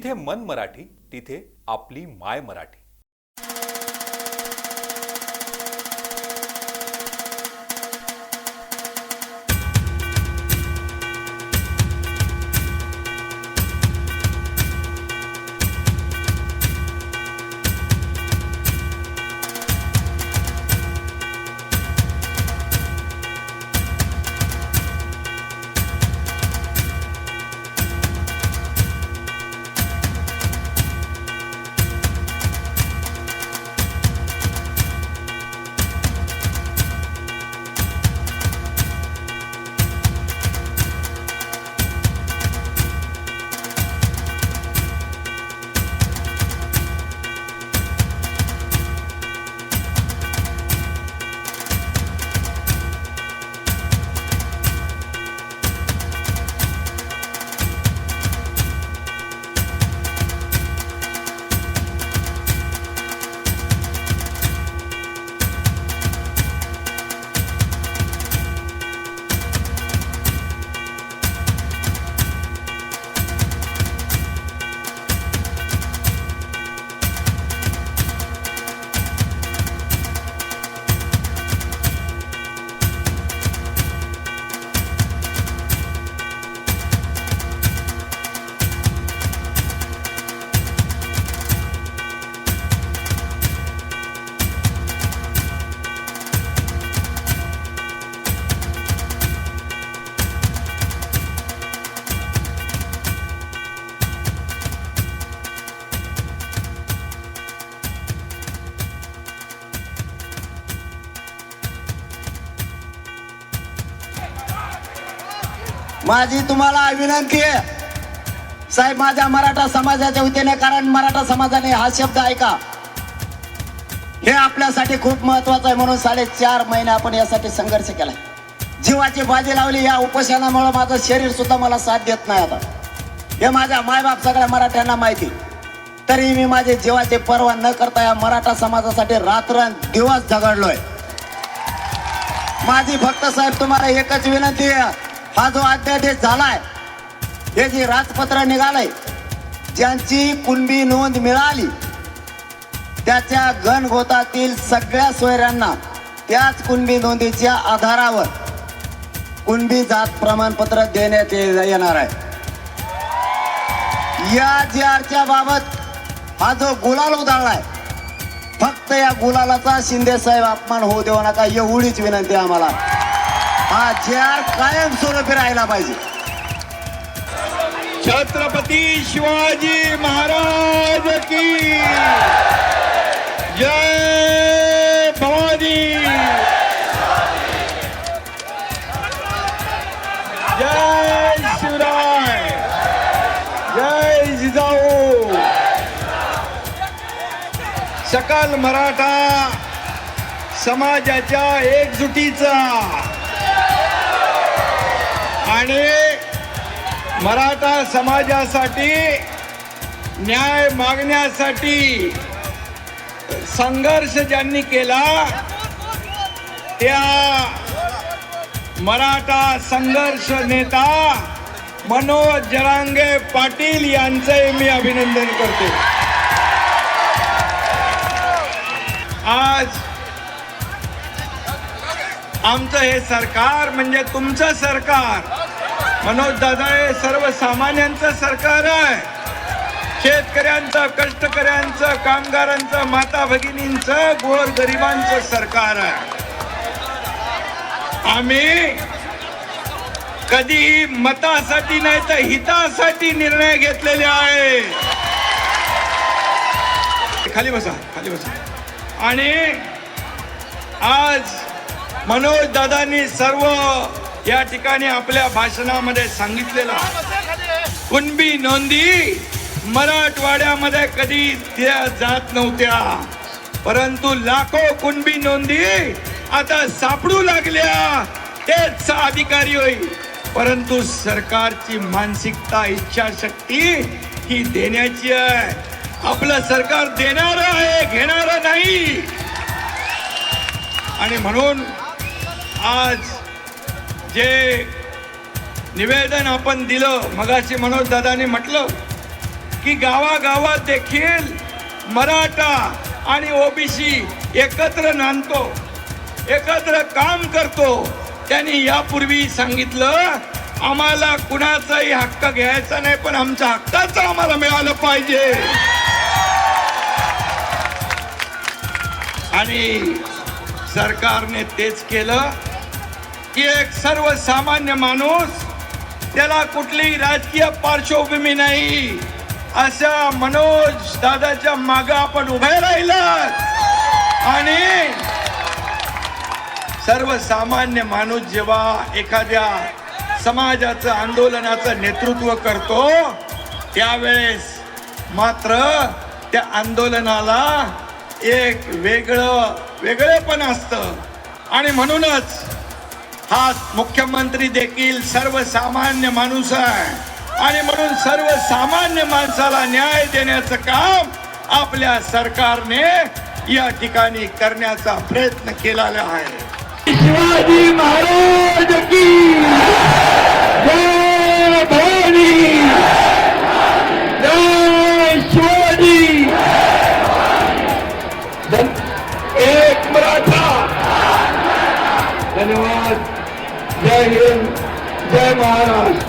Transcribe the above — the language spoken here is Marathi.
जिथे मन मराठी तिथे आपली माय मराठी। माझी तुम्हाला विनंती आहे साहेब, माझ्या मराठा समाजाच्या वतीने, कारण मराठा समाजाने हा शब्द ऐका, हे आपल्यासाठी खूप महत्वाचं आहे, म्हणून 4.5 महिने आपण यासाठी संघर्ष केला, जीवाची बाजी लावली। या उपोषणामुळे माझं शरीर सुद्धा मला साथ देत नाही आता, हे माझ्या मायबाप सगळ्या मराठ्यांना माहिती, तरी मी माझे जीवाची पर्वा न करता या मराठा समाजासाठी रात्रंदिवस झगडलोय। माझी फक्त साहेब तुम्हाला एकच विनंती आहे, हा जो अध्यादेश झालाय, हे जे राजपत्र निघालंय, ज्यांची कुणबी नोंद मिळाली त्याच्या गणगोतातील सगळ्या सोयऱ्यांना त्याच कुणबी नोंदीच्या आधारावर कुणबी जात प्रमाणपत्र देण्यात येणार आहे। या JR बाबत हा जो गुलाल उधळलाय, फक्त या गुलालाचा शिंदे साहेब अपमान होऊ देऊ नका, एवढीच विनंती आम्हाला। हा JR कायमस्वरूपी राहिला पाहिजे। छत्रपती शिवाजी महाराज की जय भवानी, जय शिवराय, जय जिजाऊ। सकल मराठा समाजाच्या एकजुटीचा आणि मराठा समाजासाठी न्याय मागण्यासाठी संघर्ष ज्यांनी केला, त्या मराठा संघर्ष नेता मनोज जरांगे पाटील यांचे मी अभिनंदन करतो। आज आमचं हे सरकार म्हणजे तुमचं सरकार, मनोज दादा हे सर्वसामान्यांचं सरकार आहे, शेतकऱ्यांचं, कष्टकऱ्यांचं, कामगारांचं, माता भगिनींचं, गोरगरिबांचं सरकार आहे। आम्ही कधी मतासाठी नाही तर हितासाठी निर्णय घेतलेले आहे। खाली बसा, खाली बसा। आणि आज मनोज दादांनी सर्व या ठिकाणी आपल्या भाषणामध्ये सांगितलेलं, कुणबी नोंदी मराठवाड्यामध्ये कधी त्या जात नव्हत्या, परंतु लाखो कुणबी नोंदी आता सापडू लागल्या, तेच अधिकारी होईल। परंतु सरकारची मानसिकता, इच्छाशक्ती ही देण्याची आहे। आपलं सरकार देणार आहे, घेणार नाही। आणि म्हणून आज जे निवेदन आपण दिलं, मगाशी मनोज दादांनी म्हटलं की गावागावात देखील मराठा आणि ओबीसी एकत्र नांदतो, एकत्र काम करतो. त्यांनी यापूर्वी सांगितलं आम्हाला कुणाचाही हक्क घ्यायचा नाही, पण आमच्या हक्काचं आम्हाला मिळालं पाहिजे. आणि सरकारने तेच केलं की एक सर्वसामान्य माणूस, त्याला कुठलीही राजकीय पार्श्वभूमी नाही, अशा मनोज दादाच्या मागे आपण उभे राहिलात. आणि सर्वसामान्य माणूस जेव्हा एखाद्या समाजाचं आंदोलनाचं नेतृत्व करतो त्यावेळेस मात्र त्या आंदोलनाला एक वेगळेपण असतं. आणि म्हणूनच हा मुख्यमंत्री देखील सर्वसामान्य माणूस आहे. आणि म्हणून सर्वसामान्य माणसाला न्याय देण्याचं काम आपल्या सरकारने या ठिकाणी करण्याचा प्रयत्न केलेला आहे. शिवाजी महाराज की जय भवानी, जय शिवाजी, एक मराठा. धन्यवाद. जय हिंद, जय महाराष्ट्र.